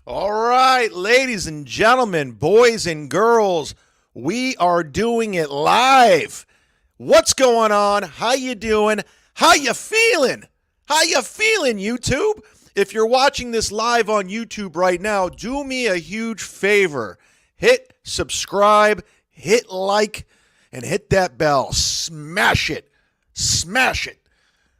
All right, ladies and gentlemen, boys and girls, we are doing it live. What's going on? How you doing? How you feeling? How you feeling, YouTube? If you're watching this live on YouTube right now, do me a huge favor. Hit subscribe, hit like, and hit that bell. Smash it. Smash it.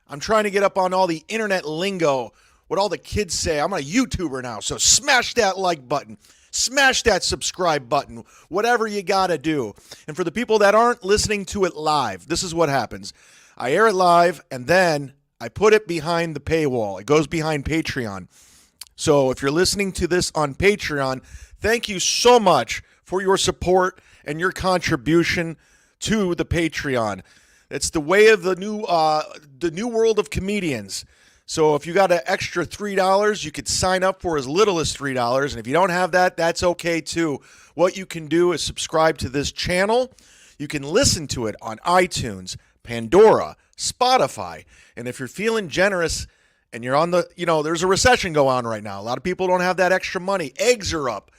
I'm trying to get up on all the internet lingo, what all the kids say. I'm a YouTuber now, so smash that like button. Smash that subscribe button, whatever you got to do. And for the people that aren't listening to it live, this is what happens. I air it live, and then I put it behind the paywall. It goes behind Patreon. So if you're listening to this on Patreon, thank you so much for your support and your contribution to the Patreon. It's the way of the new world of comedians. So if you got an extra $3, you could sign up for as little as $3. And if you don't have that, that's okay too. What you can do is subscribe to this channel. You can listen to it on iTunes, Pandora, Spotify. And if you're feeling generous and you're on the, there's a recession going on right now. A lot of people don't have that extra money. Eggs are up.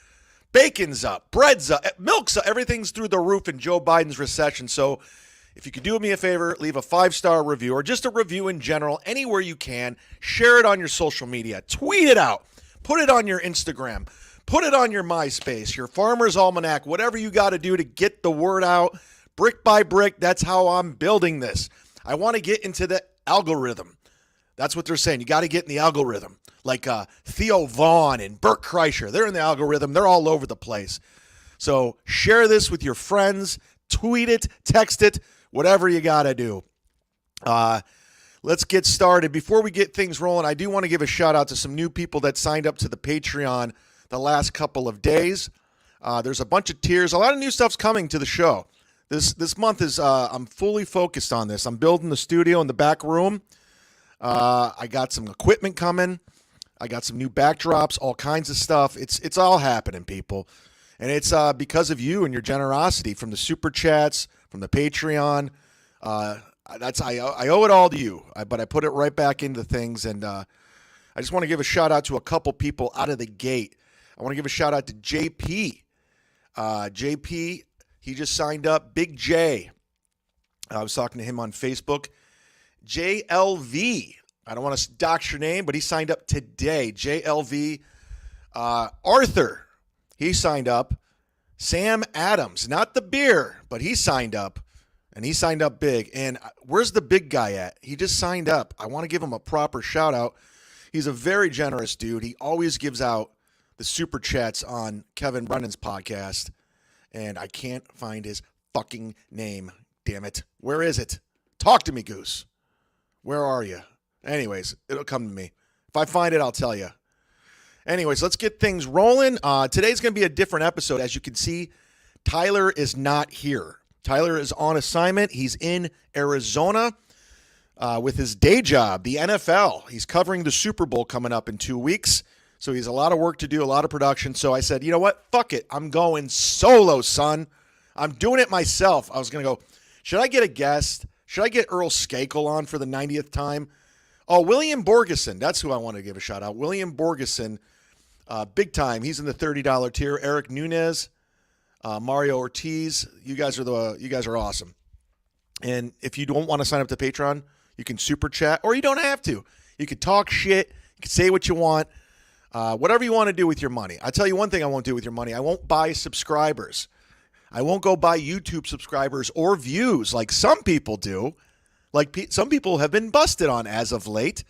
Bacon's up. Bread's up. Milk's up. Everything's through the roof in Joe Biden's recession. So if you could do me a favor, leave a 5-star review or just a review in general, anywhere you can. Share it on your social media. Tweet it out. Put it on your Instagram. Put it on your MySpace, your Farmer's Almanac, whatever you got to do to get the word out. Brick by brick, that's how I'm building this. I want to get into the algorithm. That's what they're saying. You got to get in the algorithm. Like Theo Vaughn and Bert Kreischer. They're in the algorithm. They're all over the place. So share this with your friends. Tweet it. Text it. Whatever you got to do. Let's get started. Before we get things rolling, I do want to give a shout out to some new people that signed up to the Patreon the last couple of days. There's a bunch of tiers. A lot of new stuff's coming to the show. This month is I'm fully focused on this. I'm building the studio in the back room. I got some equipment coming. I got some new backdrops, all kinds of stuff. It's all happening, people. And it's because of you and your generosity from the Super Chats, from the Patreon. I owe it all to you, but I put it right back into things. And I just want to give a shout out to a couple people out of the gate. I want to give a shout out to JP. JP, he just signed up. Big J. I was talking to him on Facebook. JLV. I don't want to dox your name, but he signed up today. JLV. Arthur. He signed up. Sam Adams, not the beer, but he signed up, and he signed up big. And where's the big guy at? He just signed up. I want to give him a proper shout out. He's a very generous dude. He always gives out the super chats on Kevin Brennan's podcast, and I can't find his fucking name. Damn it. Where is it? Talk to me, Goose. Where are you? Anyways, it'll come to me. If I find it, I'll tell you. Anyways, let's get things rolling. Today's going to be a different episode. As you can see, Tyler is not here. Tyler is on assignment. He's in Arizona with his day job, the NFL. He's covering the Super Bowl coming up in 2 weeks. So he has a lot of work to do, a lot of production. So I said, you know what? Fuck it. I'm going solo, son. I'm doing it myself. I was going to go, should I get a guest? Should I get Earl Skakel on for the 90th time? Oh, William Borgeson. That's who I want to give a shout out. William Borgeson. Big time. He's in the $30 tier. Eric Nunez, Mario Ortiz. You guys are awesome. And if you don't want to sign up to Patreon, you can super chat, or you don't have to. You can talk shit. You can say what you want. Whatever you want to do with your money. I'll tell you one thing I won't do with your money. I won't buy subscribers. I won't go buy YouTube subscribers or views like some people do. Like some people have been busted on as of late.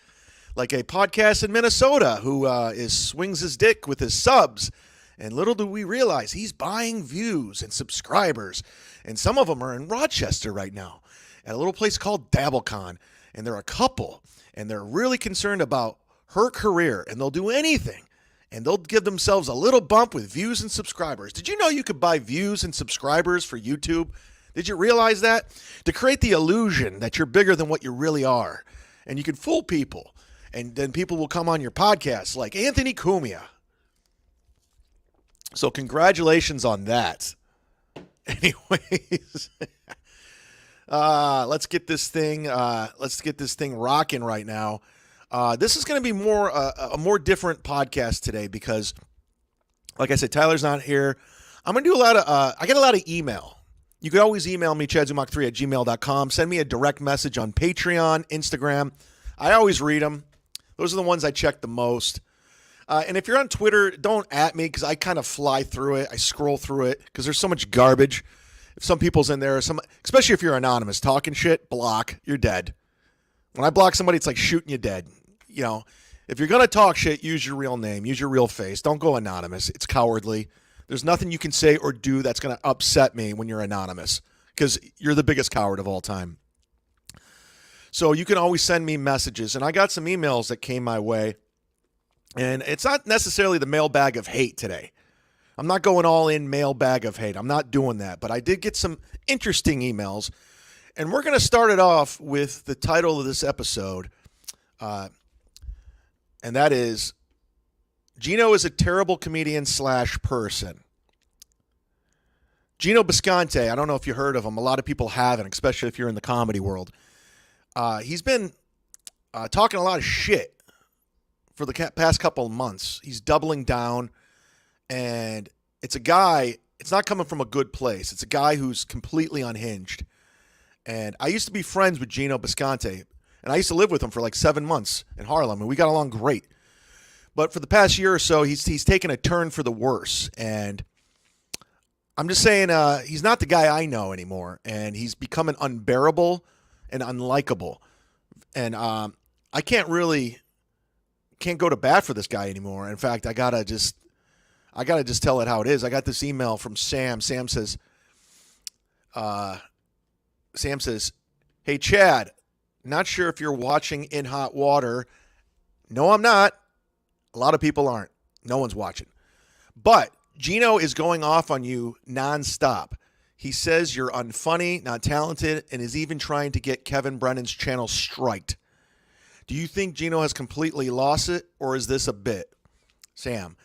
Like a podcast in Minnesota who swings his dick with his subs. And little do we realize he's buying views and subscribers. And some of them are in Rochester right now at a little place called Dabblecon. And they're a couple. And they're really concerned about her career. And they'll do anything. And they'll give themselves a little bump with views and subscribers. Did you know you could buy views and subscribers for YouTube? Did you realize that? To create the illusion that you're bigger than what you really are. And you can fool people. And then people will come on your podcast like Anthony Cumia. So congratulations on that. Anyways, let's get this thing rocking right now. This is going to be a more different podcast today because Like I said, Tyler's not here. I'm going to do a lot of, I get a lot of email. You can always email me, ZUmock3@gmail.com. Send me a direct message on Patreon, Instagram. I always read them. Those are the ones I check the most. And if you're on Twitter, don't at me because I kind of fly through it. I scroll through it because there's so much garbage. If some people's in there, especially if you're anonymous, talking shit, block, you're dead. When I block somebody, it's like shooting you dead. You know, if you're going to talk shit, use your real name, use your real face. Don't go anonymous. It's cowardly. There's nothing you can say or do that's going to upset me when you're anonymous because you're the biggest coward of all time. So you can always send me messages. And I got some emails that came my way. And it's not necessarily the mailbag of hate today. I'm not going all in mailbag of hate. I'm not doing that. But I did get some interesting emails. And we're going to start it off with the title of this episode. And that is, Gino is a terrible comedian / person. Gino Bisconte, I don't know if you heard of him. A lot of people haven't, especially if you're in the comedy world. He's been talking a lot of shit for the past couple of months. He's doubling down, and it's a guy, it's not coming from a good place. It's a guy who's completely unhinged. And I used to be friends with Gino Bisconte, and I used to live with him for like 7 months in Harlem, and we got along great. But for the past year or so, he's taken a turn for the worse, and I'm just saying he's not the guy I know anymore, and he's becoming unbearable and unlikable. And I can't go to bat for this guy anymore. In fact, I gotta just tell it how it is. I got this email from Sam. Sam says, "Hey Chad, not sure if you're watching In Hot Water. No, I'm not. A lot of people aren't. No one's watching. But Gino is going off on you nonstop. He says you're unfunny, not talented, and is even trying to get Kevin Brennan's channel striked. Do you think Gino has completely lost it, or is this a bit?" Sam.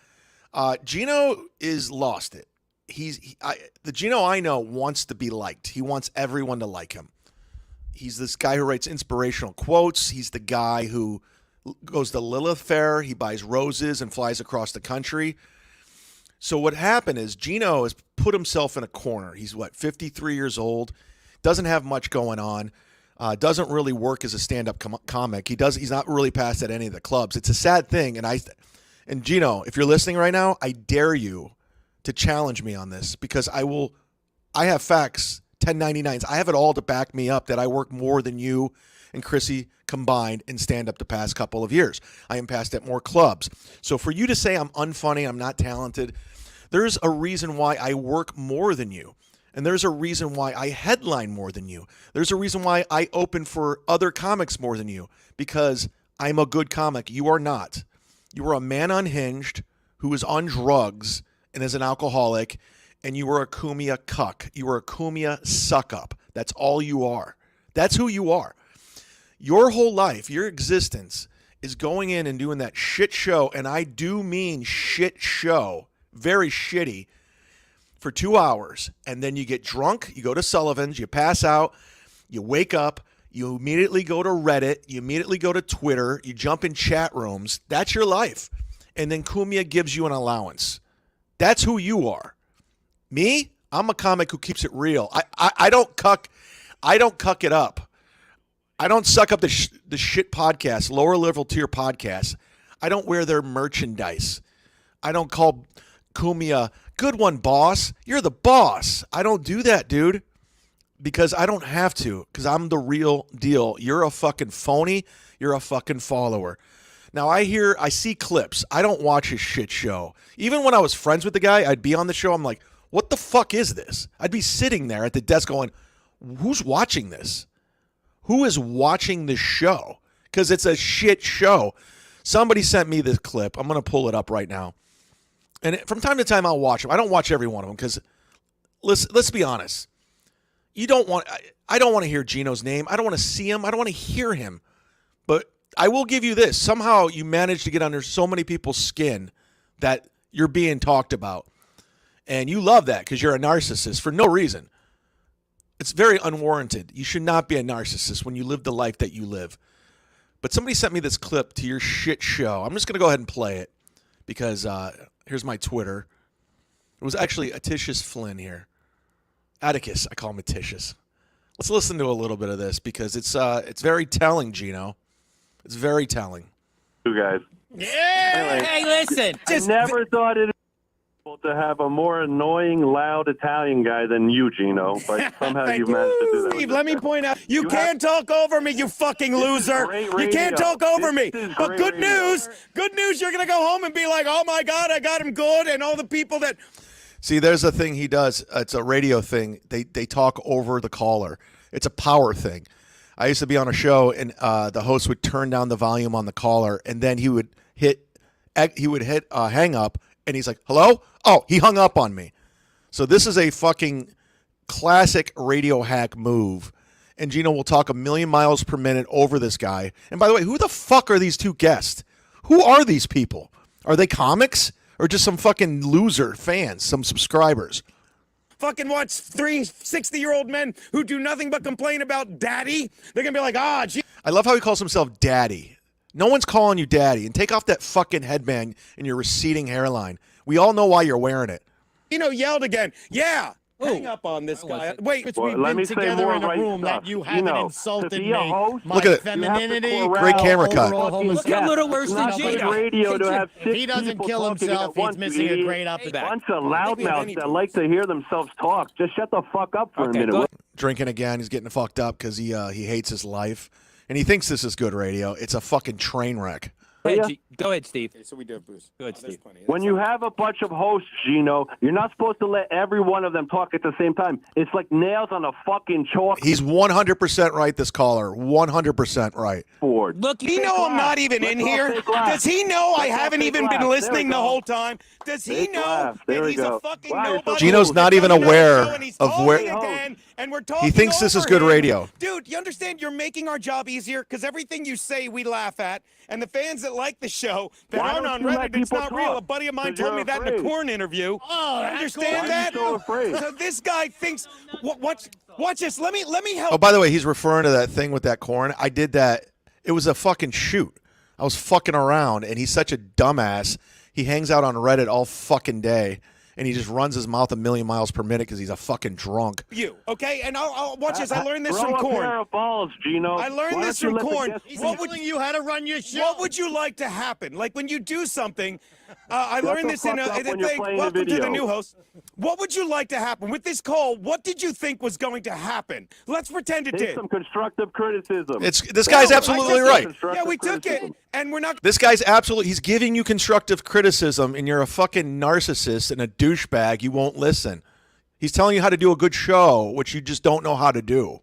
Gino is lost it. The Gino I know wants to be liked. He wants everyone to like him. He's this guy who writes inspirational quotes. He's the guy who goes to Lilith Fair. He buys roses and flies across the country. So what happened is Gino has put himself in a corner. He's 53 years old, doesn't have much going on, doesn't really work as a stand-up comic. He's not really passed at any of the clubs. It's a sad thing. And Gino, if you're listening right now, I dare you to challenge me on this because I have facts, 1099s. I have it all to back me up that I work more than you and Chrissy combined in stand-up the past couple of years. I am passed at more clubs. So for you to say I'm unfunny, I'm not talented, there's a reason why I work more than you. And there's a reason why I headline more than you. There's a reason why I open for other comics more than you. Because I'm a good comic. You are not. You are a man unhinged who is on drugs and is an alcoholic. And you are a Kumia cuck. You are a Kumia suck-up. That's all you are. That's who you are. Your whole life, your existence, is going in and doing that shit show. And I do mean shit show. Very shitty. For 2 hours, and then you get drunk, you go to Sullivan's, you pass out, you wake up, you immediately go to Reddit, you immediately go to Twitter, you jump in chat rooms. That's your life. And then Kumia gives you an allowance. That's who you are. Me, I'm a comic who keeps it real. I don't cuck it up. I don't suck up the shit podcast, lower level tier podcasts. I don't wear their merchandise. I don't call Kumia, "Good one, boss. You're the boss." I don't do that, dude, because I don't have to, because I'm the real deal. You're a fucking phony. You're a fucking follower. Now, I see clips. I don't watch his shit show. Even when I was friends with the guy, I'd be on the show. I'm like, what the fuck is this? I'd be sitting there at the desk going, who's watching this? Who is watching this show? Because it's a shit show. Somebody sent me this clip. I'm going to pull it up right now. And from time to time, I'll watch them. I don't watch every one of them because, let's be honest. I don't want to hear Gino's name. I don't want to see him. I don't want to hear him. But I will give you this. Somehow you manage to get under so many people's skin that you're being talked about. And you love that because you're a narcissist for no reason. It's very unwarranted. You should not be a narcissist when you live the life that you live. But somebody sent me this clip to your shit show. I'm just going to go ahead and play it because here's my Twitter. It was actually Atticus Flynn here. Atticus, I call him Atticus. Let's listen to a little bit of this because it's very telling, Gino. It's very telling. You guys. Yeah. Hey, listen. I never thought it to have a more annoying, loud Italian guy than you, Gino, but somehow you managed to do that. Steve, let me point out, you can't talk over me, you fucking loser. You can't talk over me. But good news, you're going to go home and be like, oh, my God, I got him good, and all the people that... See, there's a thing he does. It's a radio thing. They talk over the caller. It's a power thing. I used to be on a show, and the host would turn down the volume on the caller, and then he would hit hang up, and he's like, hello? Oh, he hung up on me. So this is a fucking classic radio hack move. And Gino will talk 1,000,000 miles per minute over this guy. And by the way, who the fuck are these two guests? Who are these people? Are they comics? Or just some fucking loser fans, some subscribers? Fucking watch 3 60-year-old men who do nothing but complain about daddy. They're going to be like, gee. I love how he calls himself daddy. No one's calling you daddy. And take off that fucking headband and your receding hairline. We all know why you're wearing it. Yelled again. Yeah. Hang up on this guy. Wait, well, we've let me been say together more in a right room stuff. that you haven't insulted me. Look at it. Femininity. Great camera cut. Look a little worse than Gino. Radio to have If he doesn't kill himself, he's missing a great up the back. Bunch of loudmouths that like to hear themselves talk. Just shut the fuck up for a minute. Drinking again. He's getting fucked up because he hates his life. And he thinks this is good radio. It's a fucking train wreck. Go ahead, Steve. So we do have Bruce. Go ahead, Steve. When you have a bunch of hosts, Gino, you're not supposed to let every one of them talk at the same time. It's like nails on a fucking chalk. He's 100% right, this caller. 100% right. Look, he know I'm not even in here? Does he know I haven't even been listening the whole time? Does he know that he's a fucking nobody? Gino's not even aware of where... And we're talking he thinks this is good radio. Dude, you understand you're making our job easier? Because everything you say, we laugh at. And the fans that like the show, that aren't on Reddit, it's not real. A buddy of mine told me that in a corn interview. Oh, understand that? So this guy thinks, watch this. Let me help. Oh, by the way, he's referring to that thing with that corn. I did that. It was a fucking shoot. I was fucking around, and he's such a dumbass. He hangs out on Reddit all fucking day. And he just runs his mouth 1,000,000 miles per minute because he's a fucking drunk. Okay? And I'll watch this. I learned this from Throw a corn. pair of balls, Gino. I learned this from corn. He's telling you how to run your show. What would you like to happen? Like when you do something, I learned this in a thing. Welcome to the new host. What would you like to happen? With this call, what did you think was going to happen? Let's pretend it did. Some constructive criticism. This guy's absolutely right. Yeah, we took it, and we're not. This guy's absolutely, he's giving you constructive criticism, and you're a fucking narcissist and a douchebag. You won't listen. He's telling you how to do a good show, which you just don't know how to do.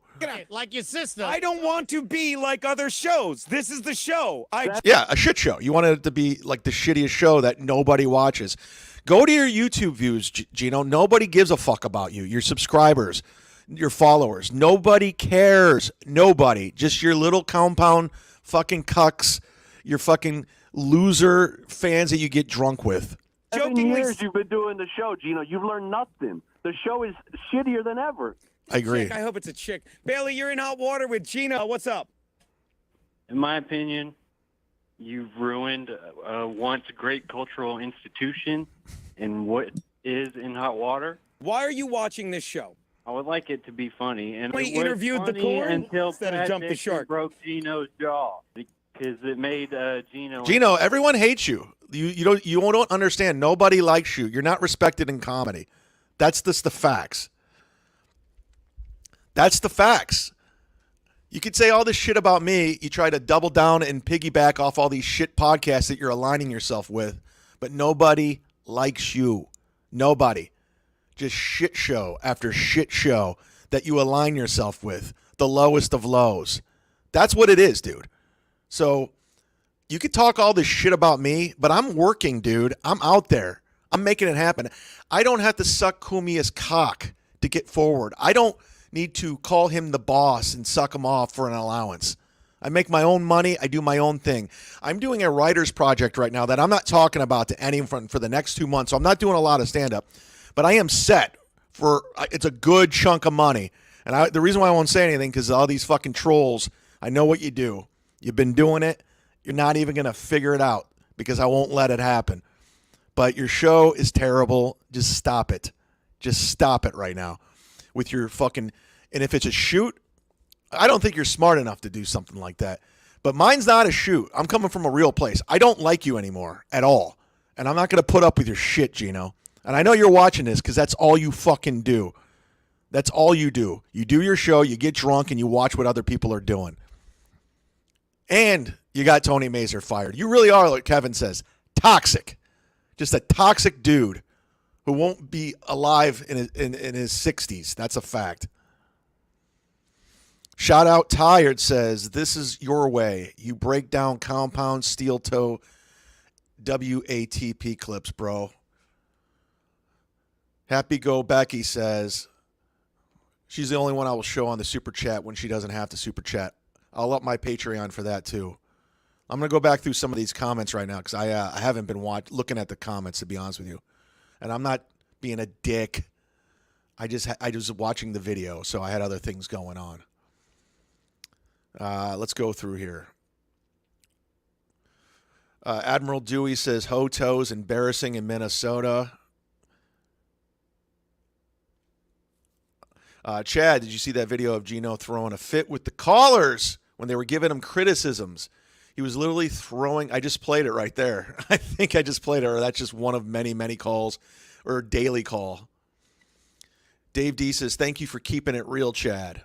Like your sister. I don't want to be like other shows. This is the show. Yeah, a shit show. You want it to be like the shittiest show that nobody watches. Go to your YouTube views, Gino. Nobody gives a fuck about you. Your subscribers, your followers. Nobody cares. Nobody. Just your little compound fucking cucks, your fucking loser fans that you get drunk with. 7 years you've been doing the show, Gino. You've learned nothing. The show is shittier than ever. I agree. I hope it's a chick. Bailey, you're in hot water with Gino. What's up? In my opinion, you've ruined a once great cultural institution and what is in hot water. Why are you watching this show? I would like it to be funny. And we interviewed the corn until instead of Jump the Shark. Broke Gino's jaw because it made Gino. Gino, everyone hates you. You don't understand. Nobody likes you. You're not respected in comedy. That's just the facts. That's the facts. You could say all this shit about me. You try to double down and piggyback off all these shit podcasts that you're aligning yourself with, but nobody likes you. Nobody. Just shit show after shit show that you align yourself with. The lowest of lows. That's what it is, dude. So you could talk all this shit about me, but I'm working, dude. I'm out there. I'm making it happen. I don't have to suck Kumia's cock to get forward. I don't need to call him the boss and suck him off for an allowance. I make my own money. I do my own thing. I'm doing a writer's project right now that I'm not talking about to anyone for the next 2 months. So I'm not doing a lot of stand-up, but I am set for it's a good chunk of money. And the reason why I won't say anything because all these fucking trolls, I know what you do. You've been doing it. You're not even going to figure it out because I won't let it happen. But your show is terrible. Just stop it. Just stop it right now with your fucking. And if it's a shoot, I don't think you're smart enough to do something like that. But mine's not a shoot. I'm coming from a real place. I don't like you anymore at all. And I'm not going to put up with your shit, Gino. And I know you're watching this because that's all you fucking do. That's all you do. You do your show, you get drunk, and you watch what other people are doing. And you got Tony Mazur fired. You really are, like Kevin says, toxic. Just a toxic dude who won't be alive in his 60s. That's a fact. Shout out Tired says, this is your way. You break down compound steel toe WATP clips, bro. Happy Go Becky says, she's the only one I will show on the super chat when she doesn't have to super chat. I'll up my Patreon for that too. I'm going to go back through some of these comments right now because I haven't been looking at the comments, to be honest with you. And I'm not being a dick. I just was watching the video, so I had other things going on. Let's go through here. Admiral Dewey says, Hoto's embarrassing in Minnesota. Chad, did you see that video of Gino throwing a fit with the callers when they were giving him criticisms? He was literally throwing. I just played it right there. I think I just played it, or that's just one of many, many calls, or daily call. Dave D says, thank you for keeping it real, Chad.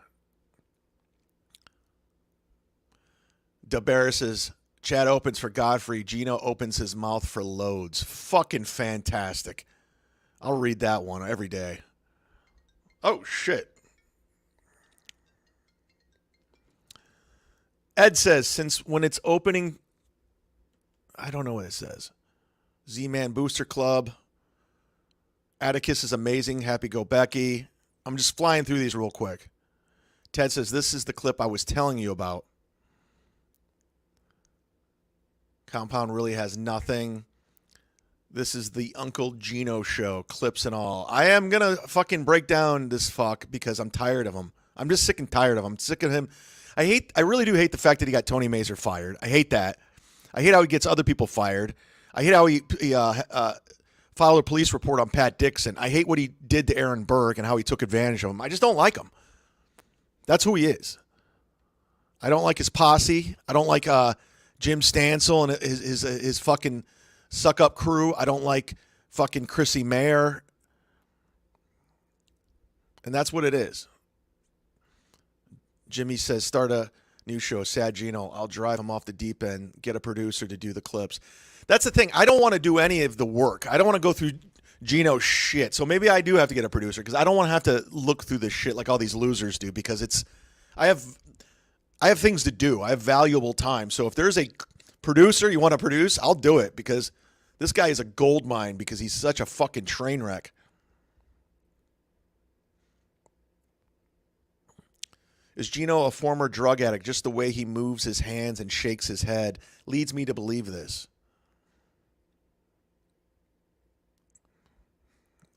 DeBarris says, Chad opens for Godfrey. Gino opens his mouth for loads. Fucking fantastic. I'll read that one every day. Oh, shit. Ed says, since when it's opening, I don't know what it says. Z-Man Booster Club. Atticus is amazing. Happy Go Becky. I'm just flying through these real quick. Ted says, this is the clip I was telling you about. Compound really has nothing. This is the Uncle Gino show, clips and all. I am going to fucking break down this fuck because I'm tired of him. I'm just sick and tired of him. I'm sick of him. I really do hate the fact that he got Tony Mazur fired. I hate that. I hate how he gets other people fired. I hate how he filed a police report on Pat Dixon. I hate what he did to Aaron Berg and how he took advantage of him. I just don't like him. That's who he is. I don't like his posse. I don't like Jim Stansel and his fucking suck-up crew. I don't like fucking Chrissy Mayer. And that's what it is. Jimmy says, start a new show, Sad Gino. I'll drive him off the deep end, get a producer to do the clips. That's the thing. I don't want to do any of the work. I don't want to go through Gino's shit. So maybe I do have to get a producer because I don't want to have to look through this shit like all these losers do because I have things to do. I have valuable time. So if there's a producer you want to produce, I'll do it because this guy is a gold mine because he's such a fucking train wreck. Is Gino a former drug addict? Just the way he moves his hands and shakes his head leads me to believe this.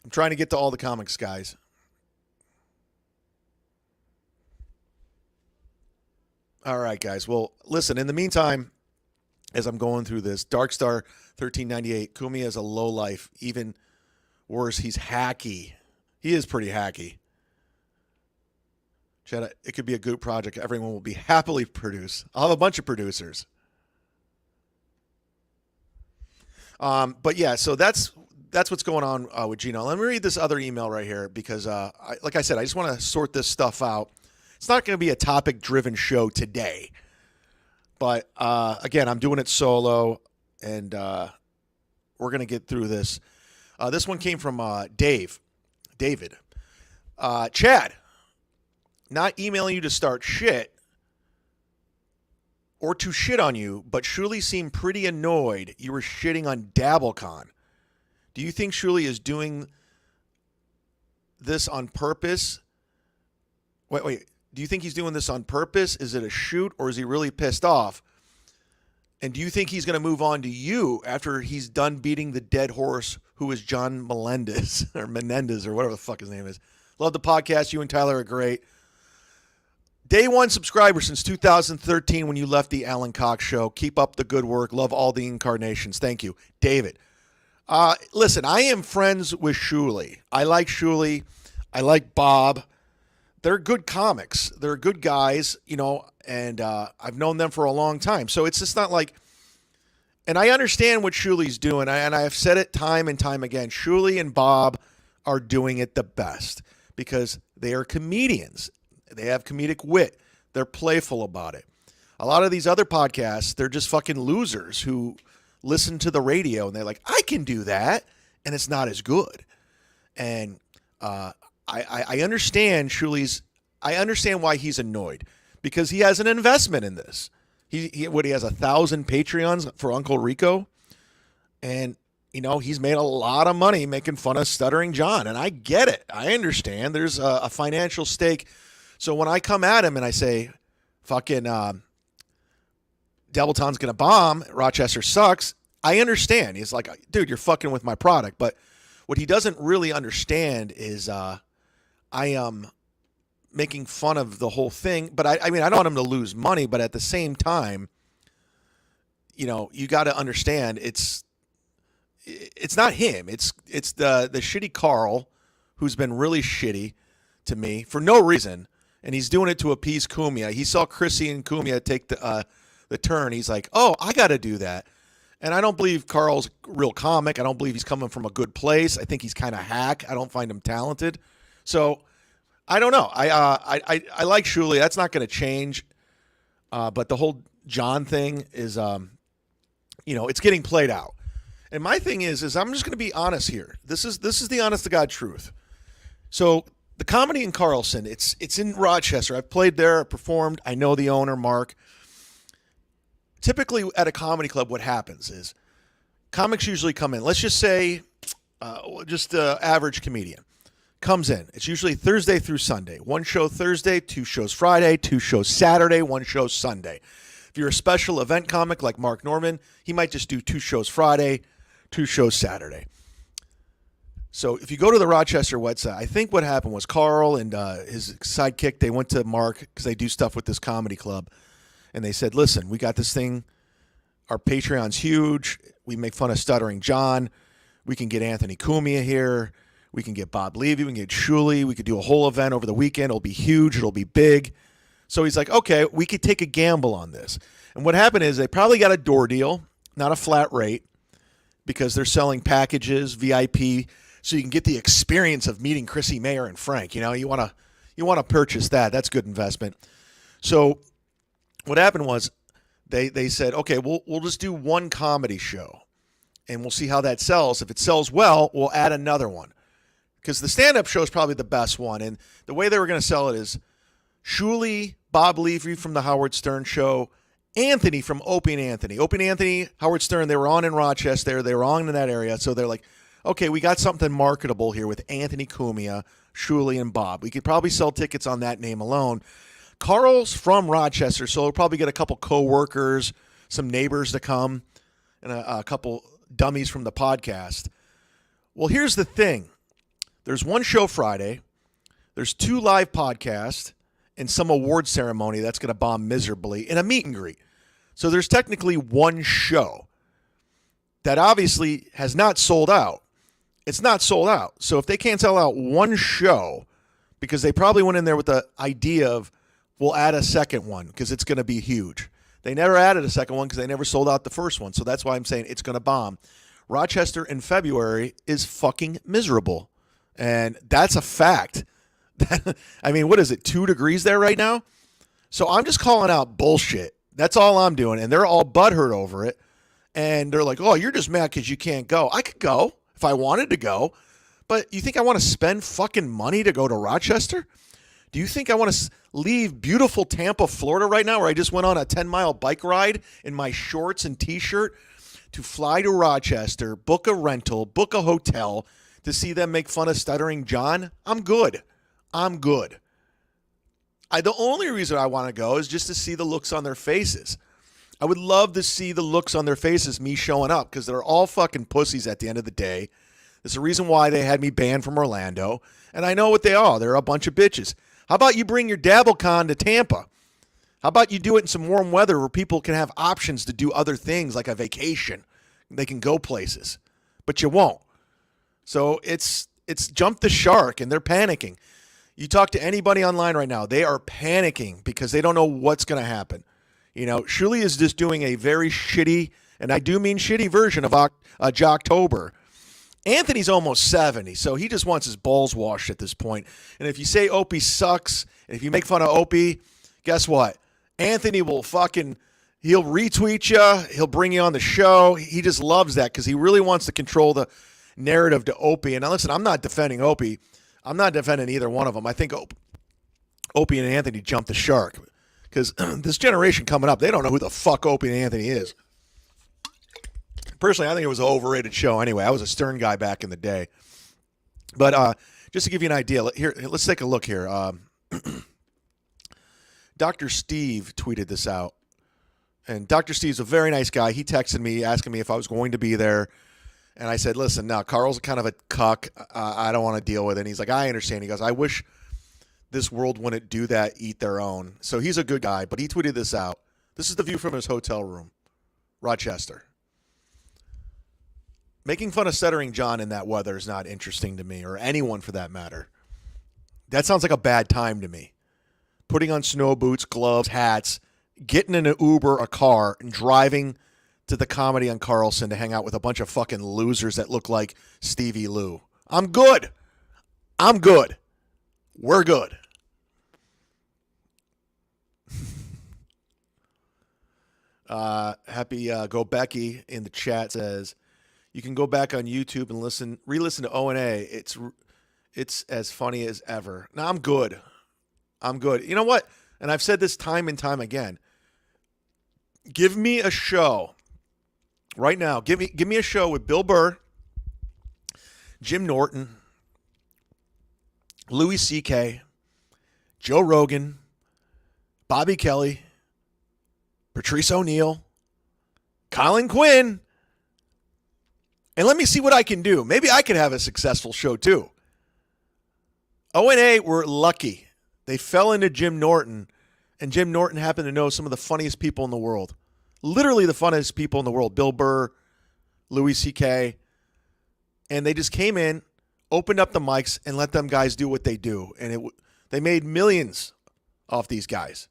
I'm trying to get to all the comics, guys. All right, guys. Well, listen, in the meantime, as I'm going through this, Darkstar 1398, Kumi is a lowlife. Even worse, he's hacky. He is pretty hacky. Chad, it could be a good project. Everyone will be happily produced. I'll have a bunch of producers. But yeah, so that's what's going on with Gino. Let me read this other email right here because, like I said, I just want to sort this stuff out. It's not going to be a topic-driven show today. But, again, I'm doing it solo, and we're going to get through this. This one came from David. Chad, not emailing you to start shit or to shit on you, but Shuli seemed pretty annoyed you were shitting on Dabblecon. Do you think Shuli is doing this on purpose? Wait. Do you think he's doing this on purpose? Is it a shoot, or is he really pissed off? And do you think he's going to move on to you after he's done beating the dead horse, who is John Melendez, or Menendez, or whatever the fuck his name is? Love the podcast. You and Tyler are great. Day one subscriber since 2013 when you left the Alan Cox show. Keep up the good work. Love all the incarnations. Thank you. David, Listen, I am friends with Shuley. I like Shuley. I like Bob. They're good comics. They're good guys, and I've known them for a long time. So it's just not like, and I understand what Shuley's doing, and I have said it time and time again. Shuley and Bob are doing it the best because they are comedians. They have comedic wit. They're playful about it. A lot of these other podcasts, they're just fucking losers who listen to the radio and they're like, I can do that, and it's not as good. And I understand Shuley's. I understand why he's annoyed because he has an investment in this. He has 1,000 Patreons for Uncle Rico, and he's made a lot of money making fun of Stuttering John, and I get it. I understand. There's a financial stake. So when I come at him and I say, "Fucking Dabblecon's gonna bomb. Rochester sucks," I understand. He's like, "Dude, you're fucking with my product." But what he doesn't really understand is I am making fun of the whole thing. But I mean, I don't want him to lose money. But at the same time, you got to understand it's not him. It's the shitty Carl who's been really shitty to me for no reason, and he's doing it to appease Cumia. He saw Chrissy and Cumia take the turn. He's like, "Oh, I got to do that." And I don't believe Carl's real comic. I don't believe he's coming from a good place. I think he's kind of hack. I don't find him talented. So I don't know. I like Shuley. That's not going to change. But the whole John thing is, it's getting played out. And my thing is I'm just going to be honest here. This is the honest to God truth. So the Comedy in Carlson, it's in Rochester. I've played there, I performed. I know the owner, Mark. Typically at a comedy club, what happens is comics usually come in. Let's just say average comedian comes in. It's usually Thursday through Sunday. One show Thursday, 2 shows Friday, 2 shows Saturday, 1 show Sunday. If you're a special event comic like Mark Norman, he might just do 2 shows Friday, 2 shows Saturday. So if you go to the Rochester website, I think what happened was Carl and his sidekick, they went to Mark because they do stuff with this comedy club. And they said, "Listen, we got this thing. Our Patreon's huge. We make fun of Stuttering John. We can get Anthony Cumia here. We can get Bob Levy. We can get Shuley. We could do a whole event over the weekend. It'll be huge. It'll be big." So he's like, "Okay, we could take a gamble on this." And what happened is they probably got a door deal, not a flat rate, because they're selling packages, VIP, so you can get the experience of meeting Chrissy Mayer and Frank. You want to purchase that. That's good investment. So what happened was they said, "Okay, we'll just do 1 comedy show, and we'll see how that sells. If it sells well, we'll add another one." Because the stand-up show is probably the best one. And the way they were going to sell it is Shuley, Bob Levy from the Howard Stern Show, Anthony from Opie and Anthony. Opie and Anthony, Howard Stern, they were on in Rochester. They were on in that area. So they're like, okay, we got something marketable here with Anthony Cumia, Shuley, and Bob. We could probably sell tickets on that name alone. Carl's from Rochester, so he'll probably get a couple co-workers, some neighbors to come, and a couple dummies from the podcast. Well, here's the thing. There's 1 show Friday. There's 2 live podcasts and some award ceremony that's going to bomb miserably and a meet and greet. So there's technically 1 show that obviously has not sold out. It's not sold out. So if they can't sell out 1 show, because they probably went in there with the idea of, we'll add a second one because it's going to be huge. They never added a second one because they never sold out the first one. So that's why I'm saying it's going to bomb. Rochester in February is fucking miserable. And that's a fact. I mean, what is it, 2 degrees there right now? So I'm just calling out bullshit. That's all I'm doing. And they're all butthurt over it. And they're like, "Oh, you're just mad because you can't go." I could go if I wanted to go. But you think I want to spend fucking money to go to Rochester? Do you think I want to leave beautiful Tampa, Florida right now, where I just went on a 10-mile bike ride in my shorts and T-shirt, to fly to Rochester, book a rental, book a hotel to see them make fun of Stuttering John? I'm good. The only reason I want to go is just to see the looks on their faces. I would love to see the looks on their faces, me showing up, because they're all fucking pussies at the end of the day. There's a reason why they had me banned from Orlando, and I know what they are. They're a bunch of bitches. How about you bring your Dabblecon to Tampa? How about you do it in some warm weather where people can have options to do other things like a vacation? They can go places. but you won't. So it's jumped the shark, and they're panicking. You talk to anybody online right now, they are panicking because they don't know what's going to happen. You know, Shuli is just doing a very shitty, and I do mean shitty, version of Jocktober. Anthony's almost 70, so he just wants his balls washed at this point. And if you say Opie sucks, and if you make fun of Opie, guess what? Anthony will he'll retweet you. He'll bring you on the show. He just loves that because he really wants to control the narrative to Opie. And now listen, I'm not defending Opie. I'm not defending either one of them. I think Opie and Anthony jumped the shark because this generation coming up, they don't know who the fuck Opie and Anthony is. Personally, I think it was an overrated show anyway. I was a Stern guy back in the day. But just to give you an idea, let's take a look here. Dr. Steve tweeted this out. And Dr. Steve's a very nice guy. He texted me asking me if I was going to be there. And I said, listen, now Carl's kind of a cuck. I don't want to deal with it. And he's like, I understand. He goes, I wish this world wouldn't do that, eat their own. So he's a good guy. But he tweeted this out. This is the view from his hotel room, Rochester. Making fun of Stuttering John in that weather is not interesting to me, or anyone for that matter. That sounds like a bad time to me. Putting on snow boots, gloves, hats, getting in an Uber, a car, and driving to the Comedy on Carlson to hang out with a bunch of fucking losers that look like Stevie Lou. I'm good. We're good. Happy Go Becky in the chat says, you can go back on YouTube and re-listen to O&A. It's as funny as ever. No, I'm good. You know what? And I've said this time and time again. Give me a show right now. Give me a show with Bill Burr, Jim Norton, Louis C.K., Joe Rogan, Bobby Kelly, Patrice O'Neal, Colin Quinn, and let me see what I can do. Maybe I could have a successful show too. O&A were lucky. They fell into Jim Norton, and Jim Norton happened to know some of the funniest people in the world. Literally the funniest people in the world. Bill Burr, Louis C.K., and they just came in, opened up the mics, and let them guys do what they do. And they made millions off these guys.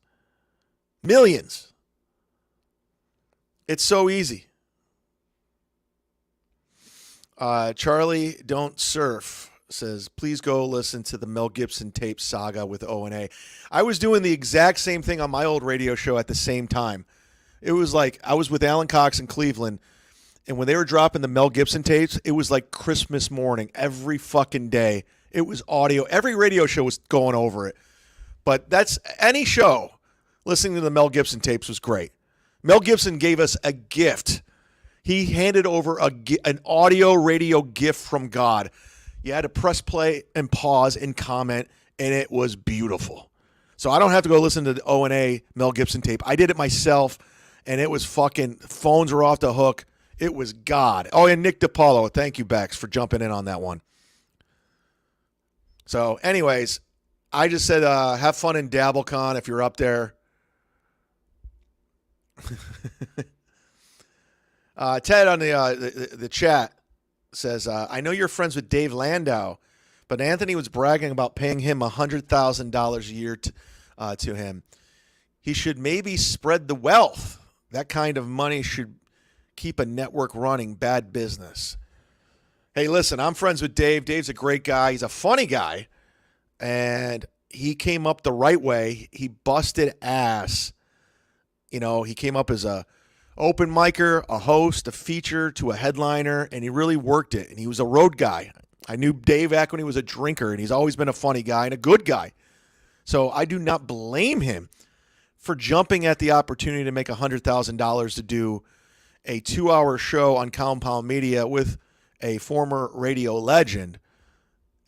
Millions. It's so easy. Charlie Don't Surf says, please go listen to the Mel Gibson tape saga with O&A. I was doing the exact same thing on my old radio show at the same time. It was like I was with Alan Cox in Cleveland, and when they were dropping the Mel Gibson tapes, it was like Christmas morning every fucking day. It was audio. Every radio show was going over it. But that's any show. Listening to the Mel Gibson tapes was great. Mel Gibson gave us a gift. He handed over an audio radio gift from God. You had to press play and pause and comment, and it was beautiful. So I don't have to go listen to the O&A Mel Gibson tape. I did it myself, and it was fucking, phones were off the hook. It was God. Oh, and Nick DiPaolo. Thank you, Bex, for jumping in on that one. So anyways, I just said have fun in Dabblecon if you're up there. Ted on the chat says, I know you're friends with Dave Landau, but Anthony was bragging about paying him $100,000 a year to him. He should maybe spread the wealth. That kind of money should keep a network running. Bad business. Hey, listen, I'm friends with Dave. Dave's a great guy. He's a funny guy, and he came up the right way. He busted ass. You know, he came up as a open micer, a host, a feature, to a headliner, and he really worked it. And he was a road guy. I knew Dave back when he was a drinker, and he's always been a funny guy and a good guy. So I do not blame him for jumping at the opportunity to make $100,000 to do a 2-hour show on Compound Media with a former radio legend.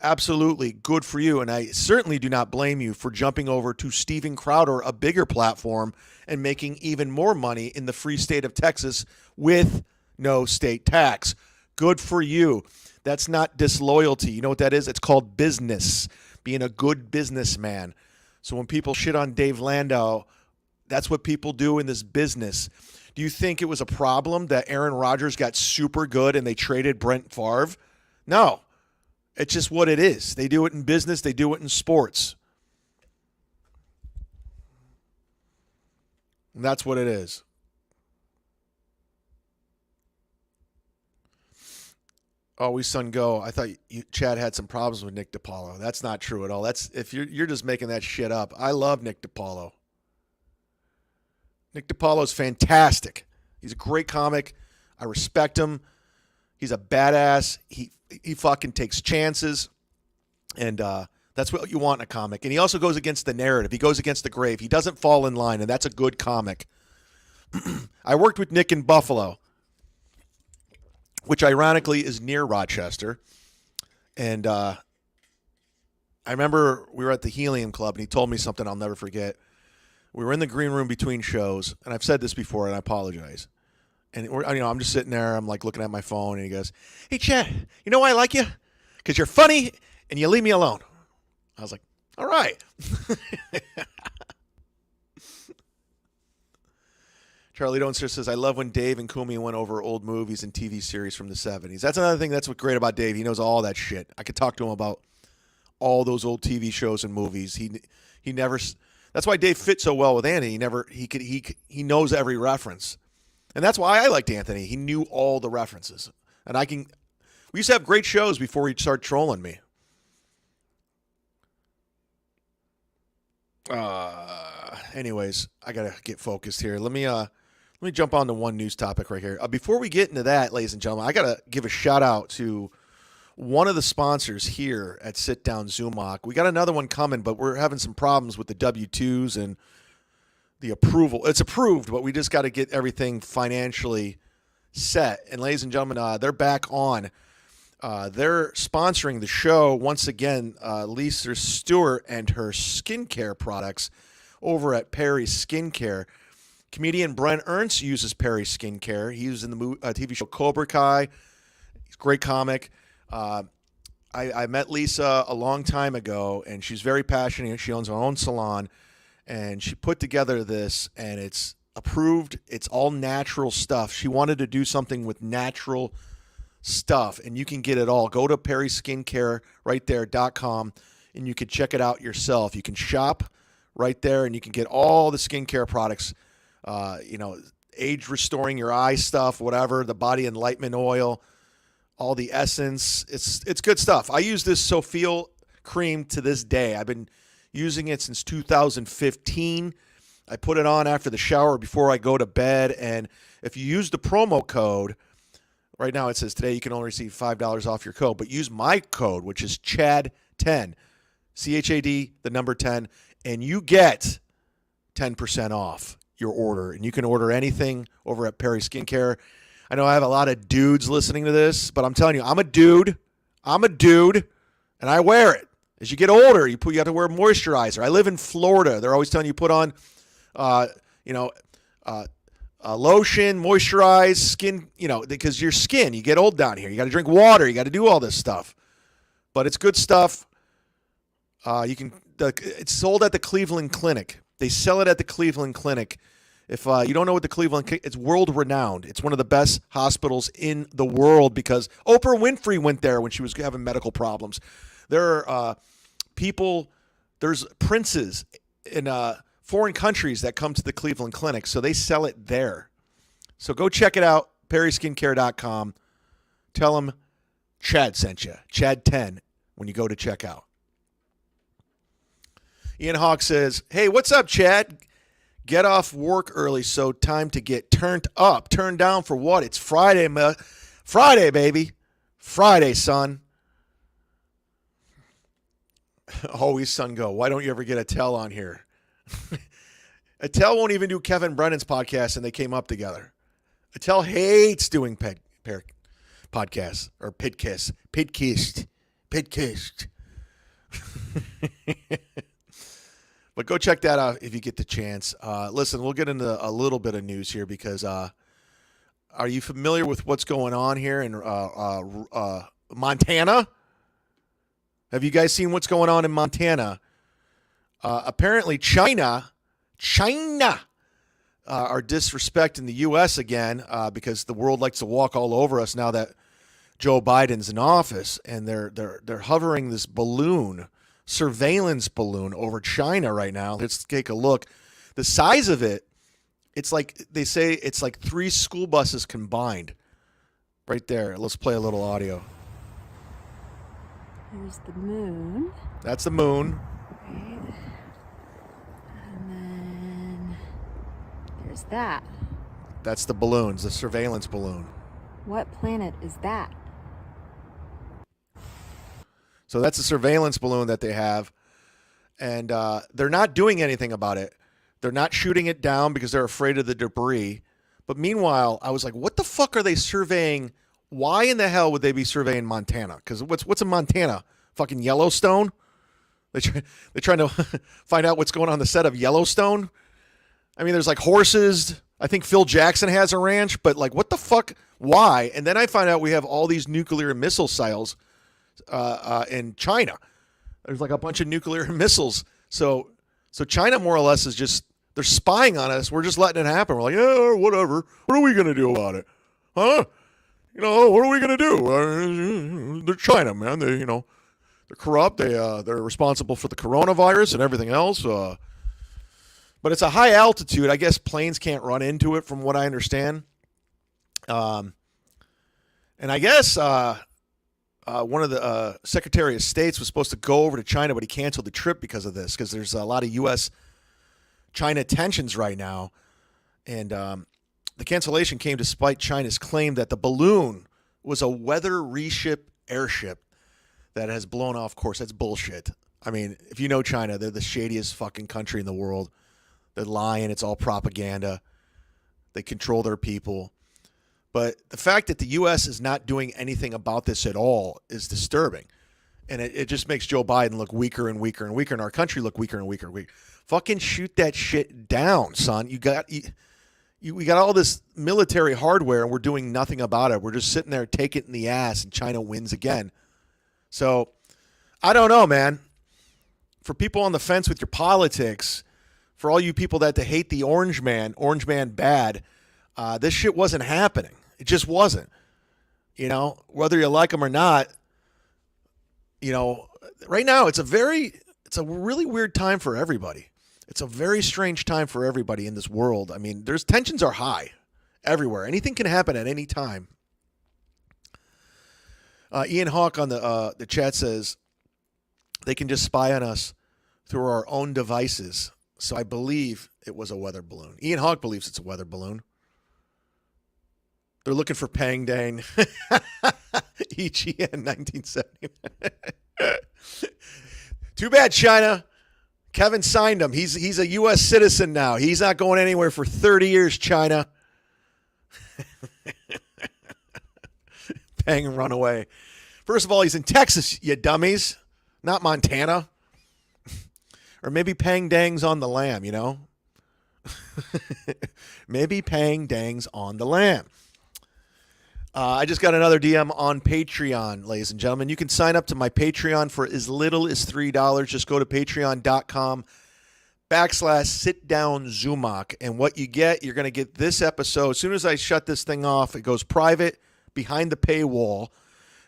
Absolutely good for you. And I certainly do not blame you for jumping over to Steven Crowder, a bigger platform, and making even more money in the free state of Texas with no state tax. Good for you. That's not disloyalty. You know what that is? It's called business, being a good businessman. So when people shit on Dave Landau, that's what people do in this business. Do you think it was a problem that Aaron Rodgers got super good and they traded Brent Favre? No. It's just what it is. They do it in business. They do it in sports. And that's what it is. Always Sun Go. I thought Chad had some problems with Nick DiPaolo. That's not true at all. That's if you're just making that shit up. I love Nick DiPaolo. Nick DiPaolo's fantastic. He's a great comic. I respect him. He's a badass. He fucking takes chances. And that's what you want in a comic. And he also goes against the narrative. He goes against the grave. He doesn't fall in line, and that's a good comic. I worked with Nick in Buffalo, which ironically is near Rochester. And I remember we were at the Helium Club, and he told me something I'll never forget. We were in the green room between shows, and I've said this before, and I apologize. And I'm just sitting there, I'm like looking at my phone, and he goes, "Hey, Chad, you know why I like you? Because you're funny, and you leave me alone." I was like, all right. Charlie Donster says, "I love when Dave and Kumi went over old movies and TV series from the 70s. That's another thing that's what's great about Dave. He knows all that shit. I could talk to him about all those old TV shows and movies. He never. That's why Dave fit so well with Anthony. He knows every reference. And that's why I liked Anthony. He knew all the references. And we used to have great shows before he'd start trolling me. Anyways, I got to get focused here. Let me jump on to one news topic right here. Before we get into that, ladies and gentlemen, I got to give a shout out to one of the sponsors here at Sit Down ZUmock. We got another one coming, but we're having some problems with the W-2s and the approval. It's approved, but we just got to get everything financially set. And ladies and gentlemen, they're back on. They're sponsoring the show once again. Lisa Stewart and her skincare products over at Perry Skincare. Comedian Brent Ernst uses Perry Skincare. He was in the TV show Cobra Kai. He's a great comic. I met Lisa a long time ago, and she's very passionate. She owns her own salon, and she put together this, and it's approved. It's all natural stuff. She wanted to do something with natural stuff, and you can get it all. Go to perryskincare right there.com, and you can check it out yourself. You can shop right there, and you can get all the skincare products, age restoring your eye stuff, whatever, the body enlightenment oil, all the essence. It's good stuff. I use this Sophia cream to this day. I've been using it since 2015. I put it on after the shower before I go to bed, and if you use the promo code, right now it says today you can only receive $5 off your code, but use my code, which is CHAD10, CHAD, the number 10, and you get 10% off your order. And you can order anything over at Perry Skincare. I know I have a lot of dudes listening to this, but I'm telling you, I'm a dude, and I wear it. As you get older, you have to wear moisturizer. I live in Florida. They're always telling you put on, lotion, moisturize, skin, because your skin, you get old down here. You got to drink water. You got to do all this stuff. But it's good stuff. It's sold at the Cleveland Clinic. They sell it at the Cleveland Clinic. If you don't know what the Cleveland Clinic, it's world renowned. It's one of the best hospitals in the world because Oprah Winfrey went there when she was having medical problems. There are there's princes in foreign countries that come to the Cleveland Clinic, so they sell it there. So go check it out, perryskincare.com. Tell them Chad sent you, Chad10, when you go to checkout. Ian Hawk says, "Hey, what's up, Chad? Get off work early, so time to get turned up. Turned down for what? It's Friday, Friday, baby. Friday, son." Always Sun Go. Why don't you ever get Attell on here? Attell won't even do Kevin Brennan's podcast, and they came up together. Attell hates doing podcasts or Pitcast. But go check that out if you get the chance. Listen, we'll get into a little bit of news here because are you familiar with what's going on here in Montana? Have you guys seen what's going on in Montana? Apparently China are disrespecting the U.S. again because the world likes to walk all over us now that Joe Biden's in office, and they're hovering this balloon, surveillance balloon over China right now. Let's take a look. The size of it, it's like they say it's like 3 school buses combined. Right there. Let's play a little audio. Here's the moon. That's the moon. Right. And then there's that. That's the balloons, the surveillance balloon. What planet is that? So that's a surveillance balloon that they have. And they're not doing anything about it. They're not shooting it down because they're afraid of the debris. But meanwhile, I was like, what the fuck are they surveying? Why in the hell would they be surveying Montana? Because what's in Montana? Fucking Yellowstone? They're trying to find out what's going on the set of Yellowstone? I mean, there's like horses. I think Phil Jackson has a ranch. But like, what the fuck? Why? And then I find out we have all these nuclear missile sites in China. There's like a bunch of nuclear missiles. So China more or less is just, they're spying on us. We're just letting it happen. We're like, yeah, whatever. What are we going to do about it? Huh? You know, what are we going to do? They're China, man. They're corrupt. They're responsible for the coronavirus and everything else. But it's a high altitude. I guess planes can't run into it from what I understand. And I guess one of the Secretary of States was supposed to go over to China, but he canceled the trip because of this, because there's a lot of U.S.-China tensions right now. And the cancellation came despite China's claim that the balloon was a weather reship airship that has blown off course. That's bullshit. I mean, if you know China, they're the shadiest fucking country in the world. They're lying. It's all propaganda. They control their people. But the fact that the U.S. is not doing anything about this at all is disturbing. And it just makes Joe Biden look weaker and weaker and weaker, and our country look weaker and weaker and weaker. Fucking shoot that shit down, son. We got all this military hardware, and we're doing nothing about it. We're just sitting there, take it in the ass, and China wins again. So, I don't know, man. For people on the fence with your politics, for all you people that hate the orange man bad, this shit wasn't happening. It just wasn't. You know, whether you like him or not, you know, right now it's a really weird time for everybody. It's a very strange time for everybody in this world. I mean, tensions are high everywhere. Anything can happen at any time. Ian Hawk on the chat says they can just spy on us through our own devices. So I believe it was a weather balloon. Ian Hawk believes it's a weather balloon. They're looking for Pang Dang. EGN 1970. Too bad, China. Kevin signed him. He's a U.S. citizen now. He's not going anywhere for 30 years, China. Pang and run away. First of all, he's in Texas, you dummies, not Montana. Or maybe Pang Dang's on the lam, you know? Maybe Pang Dang's on the lam. I just got another DM on Patreon, ladies and gentlemen. You can sign up to my Patreon for as little as $3. Just go to patreon.com/sitdownZUmock. And what you get, you're going to get this episode. As soon as I shut this thing off, it goes private behind the paywall.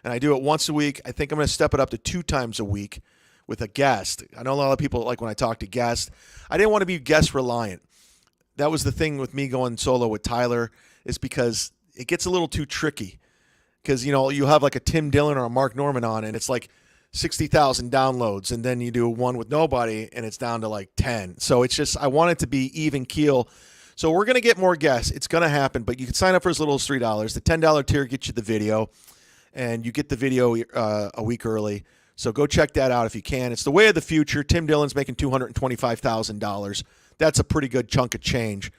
And I do it once a week. I think I'm going to step it up to 2 times a week with a guest. I know a lot of people like when I talk to guests. I didn't want to be guest reliant. That was the thing with me going solo with Tyler, is because it gets a little too tricky, because, you know, you have like a Tim Dillon or a Mark Norman on, and it's like 60,000 downloads, and then you do one with nobody, and it's down to like 10. So it's just, I want it to be even keel. So we're going to get more guests. It's going to happen, but you can sign up for as little as $3. The $10 tier gets you the video, and you get the video a week early. So go check that out if you can. It's the way of the future. Tim Dillon's making $225,000. That's a pretty good chunk of change.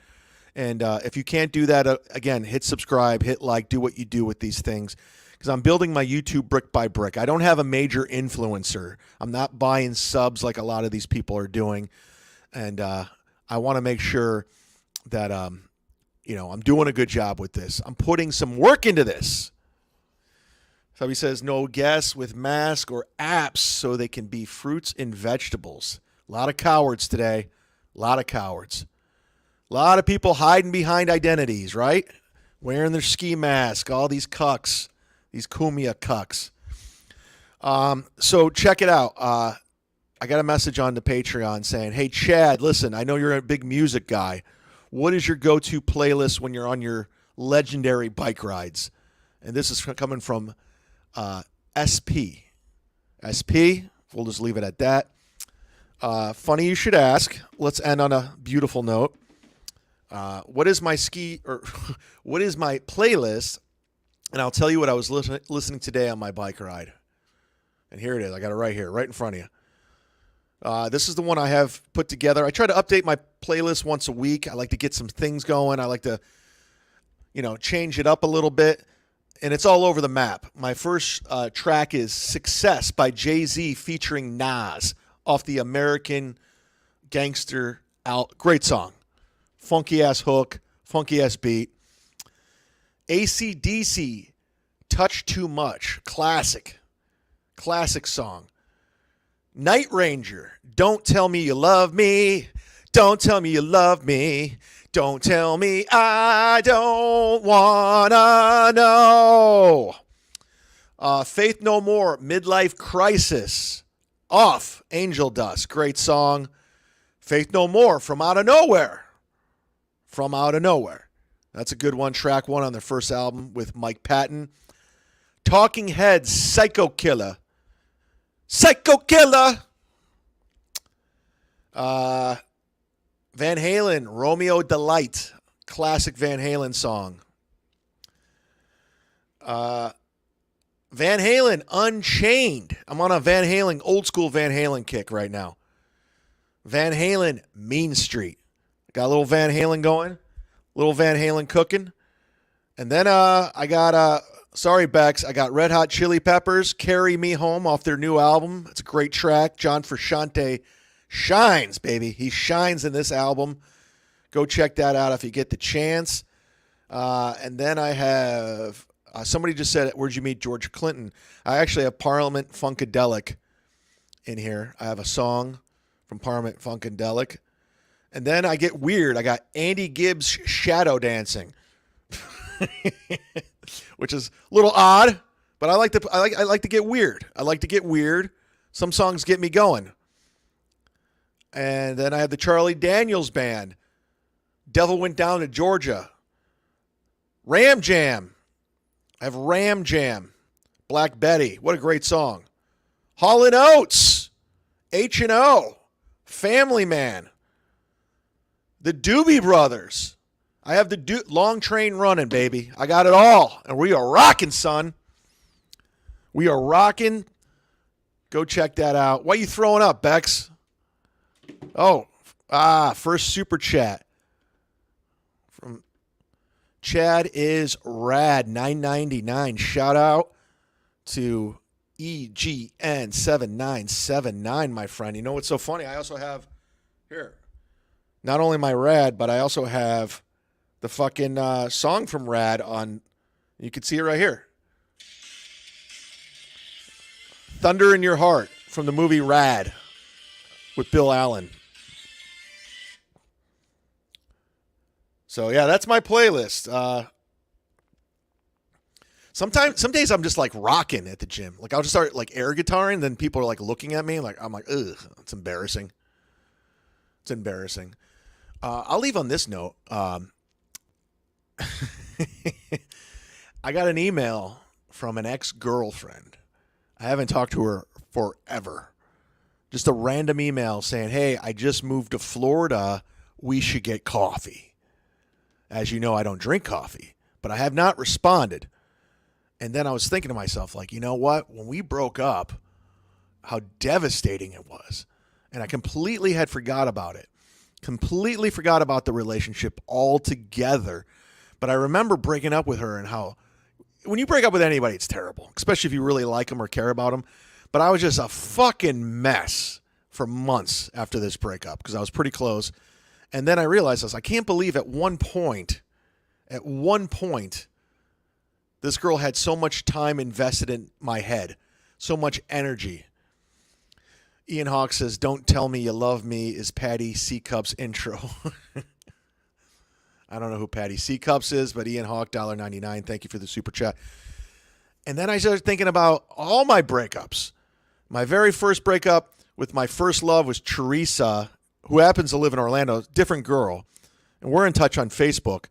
And if you can't do that, again, hit subscribe, hit like, do what you do with these things. Because I'm building my YouTube brick by brick. I don't have a major influencer. I'm not buying subs like a lot of these people are doing. And I want to make sure that, you know, I'm doing a good job with this. I'm putting some work into this. So he says, no guests with masks or apps so they can be fruits and vegetables. A lot of cowards today. A lot of cowards. A lot of people hiding behind identities, right? Wearing their ski mask, all these cucks, these Kumia cucks. So check it out. I got a message on the Patreon saying, hey, Chad, listen, I know you're a big music guy. What is your go-to playlist when you're on your legendary bike rides? And this is coming from SP. SP, we'll just leave it at that. Funny you should ask. Let's end on a beautiful note. What is my playlist? And I'll tell you what I was listening today on my bike ride. And here it is. I got it right here, right in front of you. This is the one I have put together. I try to update my playlist once a week. I like to get some things going. I like to, change it up a little bit. And it's all over the map. My first track is Success by Jay-Z featuring Nas off the American Gangster out. Great song. Funky-ass hook, funky-ass beat. AC/DC, Touch Too Much. Classic song. Night Ranger, Don't Tell Me You Love Me. Don't tell me you love me. Don't tell me I don't wanna know. Faith No More, Midlife Crisis. Off Angel Dust. Great song. Faith No More, From Out of Nowhere. From Out of Nowhere. That's a good one. Track 1 on their first album with Mike Patton. Talking Heads, Psycho Killer. Psycho Killer. Van Halen, Romeo Delight. Classic Van Halen song. Van Halen, Unchained. I'm on a Van Halen, old school Van Halen kick right now. Van Halen, Mean Street. Got a little Van Halen going. Little Van Halen cooking. And then I got, sorry Bex, I got Red Hot Chili Peppers, Carry Me Home off their new album. It's a great track. John Frusciante shines, baby. He shines in this album. Go check that out if you get the chance. And then I have, somebody just said, where'd you meet George Clinton? I actually have Parliament Funkadelic in here. I have a song from Parliament Funkadelic. And then I get weird. I got Andy Gibbs Shadow Dancing, which is a little odd, but I like to get weird. I like to get weird. Some songs get me going. And then I have the Charlie Daniels Band. Devil Went Down to Georgia. Ram Jam. I have Ram Jam. Black Betty. What a great song. Hall & Oates. H&O. Family Man. The Doobie Brothers. I have the Long Train Running, baby. I got it all. And we are rocking, son. We are rocking. Go check that out. Why are you throwing up, Bex? Oh, first super chat from Chad is rad 999. Shout out to EGN7979, my friend. You know what's so funny? I also have here not only my rad, but I also have the fucking song from Rad on. You can see it right here. Thunder in Your Heart from the movie Rad with Bill Allen. So yeah, that's my playlist. Some days I'm just like rocking at the gym. Like I'll just start like air guitaring, then people are like looking at me like I'm like, ugh, it's embarrassing. It's embarrassing. I'll leave on this note. I got an email from an ex-girlfriend. I haven't talked to her forever. Just a random email saying, hey, I just moved to Florida. We should get coffee. As you know, I don't drink coffee, but I have not responded. And then I was thinking to myself, like, you know what? When we broke up, how devastating it was. And I completely had forgot about it. Completely forgot about the relationship altogether. But I remember breaking up with her and how when you break up with anybody, it's terrible, especially if you really like them or care about them. But I was just a fucking mess for months after this breakup because I was pretty close. And then I realized I can't believe at one point, this girl had so much time invested in my head, so much energy. Ian Hawk says, don't tell me you love me is Patty C. Cup's intro. I don't know who Patty C. Cups is, but Ian Hawk, $1.99. Thank you for the super chat. And then I started thinking about all my breakups. My very first breakup with my first love was Teresa, who happens to live in Orlando, different girl. And we're in touch on Facebook.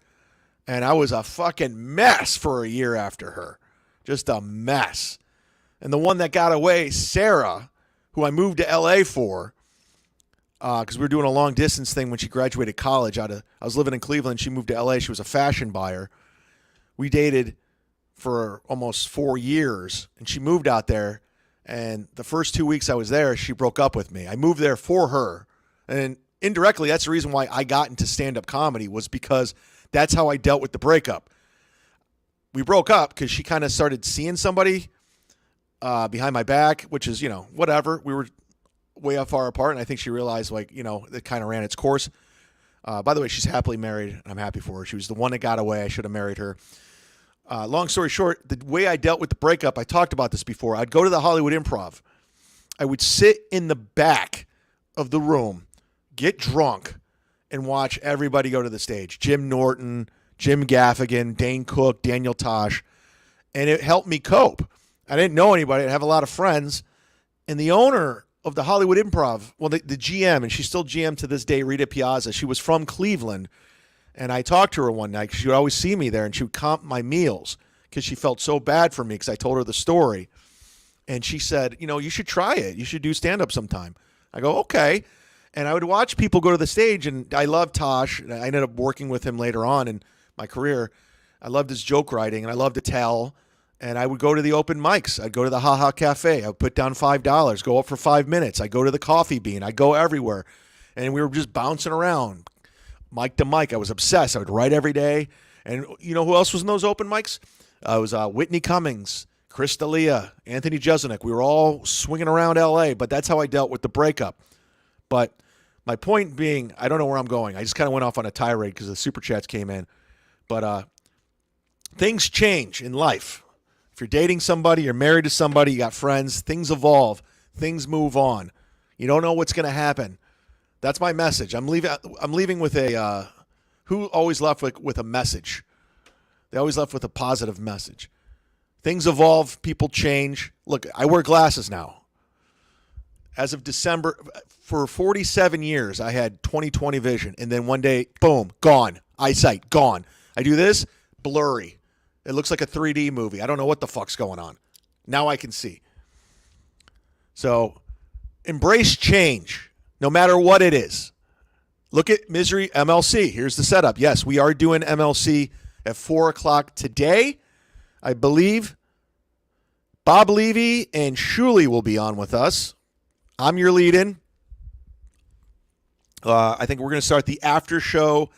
And I was a fucking mess for a year after her. Just a mess. And the one that got away, Sarah, who I moved to L.A. for, because we were doing a long distance thing when she graduated college. I was living in Cleveland. She moved to L.A. She was a fashion buyer. We dated for almost 4 years, and she moved out there. And the first 2 weeks I was there, she broke up with me. I moved there for her. And indirectly, that's the reason why I got into stand-up comedy, was because that's how I dealt with the breakup. We broke up because she kind of started seeing somebody behind my back, which is, whatever. We were way far apart, and I think she realized, it kind of ran its course. By the way, she's happily married, and I'm happy for her. She was the one that got away. I should have married her. Long story short, the way I dealt with the breakup, I talked about this before. I'd go to the Hollywood Improv. I would sit in the back of the room, get drunk, and watch everybody go to the stage. Jim Norton, Jim Gaffigan, Dane Cook, Daniel Tosh. And it helped me cope. I didn't know anybody. I'd have a lot of friends. And the owner of the Hollywood Improv, the GM, and she's still GM to this day, Rita Piazza, she was from Cleveland. And I talked to her one night because she would always see me there, and she would comp my meals because she felt so bad for me because I told her the story. And she said, you should try it. You should do stand-up sometime. I go, okay. And I would watch people go to the stage, and I loved Tosh. I ended up working with him later on in my career. I loved his joke writing, and I loved to tell. And I would go to the open mics. I'd go to the Ha Ha Cafe. I would put down $5, go up for 5 minutes. I'd go to the Coffee Bean. I'd go everywhere. And we were just bouncing around, mic to mic. I was obsessed. I would write every day. And you know who else was in those open mics? It was Whitney Cummings, Chris D'Elia, Anthony Jeselnik. We were all swinging around L.A., but that's how I dealt with the breakup. But my point being, I don't know where I'm going. I just kind of went off on a tirade because the super chats came in. But things change in life. If you're dating somebody, you're married to somebody, you got friends, things evolve, things move on. You don't know what's going to happen. That's my message. I'm leaving with a who always left with a message. They always left with a positive message. Things evolve, people change. Look, I wear glasses now. As of December, for 47 years, I had 20/20 vision, and then one day, boom, gone. Eyesight, gone. I do this, blurry. It looks like a 3D movie. I don't know what the fuck's going on. Now I can see. So embrace change, no matter what it is. Look at Misery MLC. Here's the setup. Yes, we are doing MLC at 4 o'clock today. I believe Bob Levy and Shuley will be on with us. I'm your lead-in. I think we're going to start the after show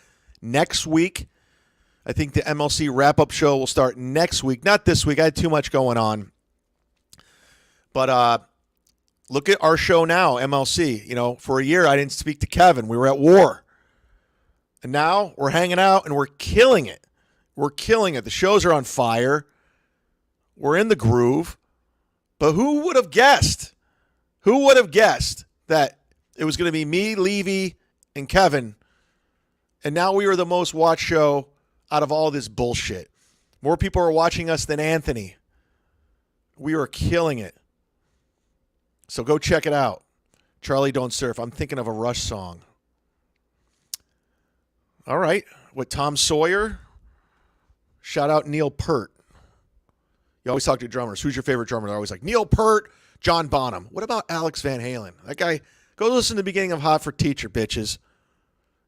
next week. I think the MLC wrap-up show will start next week. Not this week. I had too much going on. But look at our show now, MLC. For a year, I didn't speak to Kevin. We were at war. And now we're hanging out, and we're killing it. We're killing it. The shows are on fire. We're in the groove. But who would have guessed? Who would have guessed that it was going to be me, Levy, and Kevin? And now we are the most watched show out of all this bullshit. More people are watching us than Anthony. We are killing it. So go check it out. Charlie Don't Surf. I'm thinking of a Rush song. All right. With Tom Sawyer. Shout out Neil Peart. You always talk to drummers. Who's your favorite drummer? They're always like, Neil Peart, John Bonham. What about Alex Van Halen? That guy, go listen to the beginning of Hot for Teacher, bitches.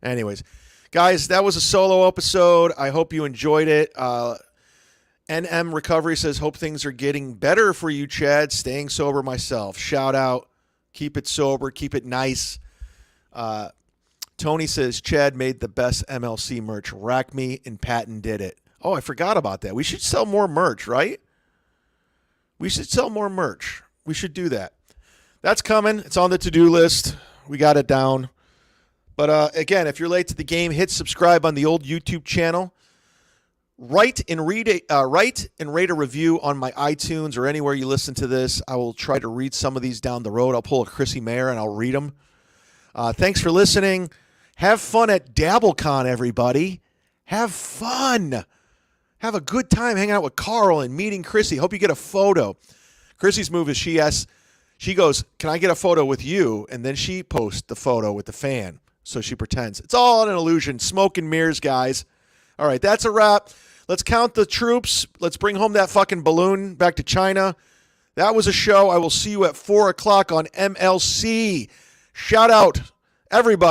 Anyways, guys, that was a solo episode. I hope you enjoyed it. NM Recovery says, hope things are getting better for you, Chad. Staying sober myself. Shout out. Keep it sober. Keep it nice. Tony says, Chad made the best MLC merch. Rack Me and Patton did it. Oh, I forgot about that. We should sell more merch, right? We should sell more merch. We should do that. That's coming. It's on the to-do list. We got it down. But again, if you're late to the game, hit subscribe on the old YouTube channel. Write and rate a review on my iTunes or anywhere you listen to this. I will try to read some of these down the road. I'll pull a Chrissy Mayer and I'll read them. Thanks for listening. Have fun at Dabblecon, everybody. Have fun. Have a good time hanging out with Carl and meeting Chrissy. Hope you get a photo. Chrissy's move is she goes, can I get a photo with you? And then she posts the photo with the fan. So she pretends. It's all an illusion. Smoke and mirrors, guys. All right, that's a wrap. Let's count the troops. Let's bring home that fucking balloon back to China. That was a show. I will see you at 4 o'clock on MLC. Shout out, everybody.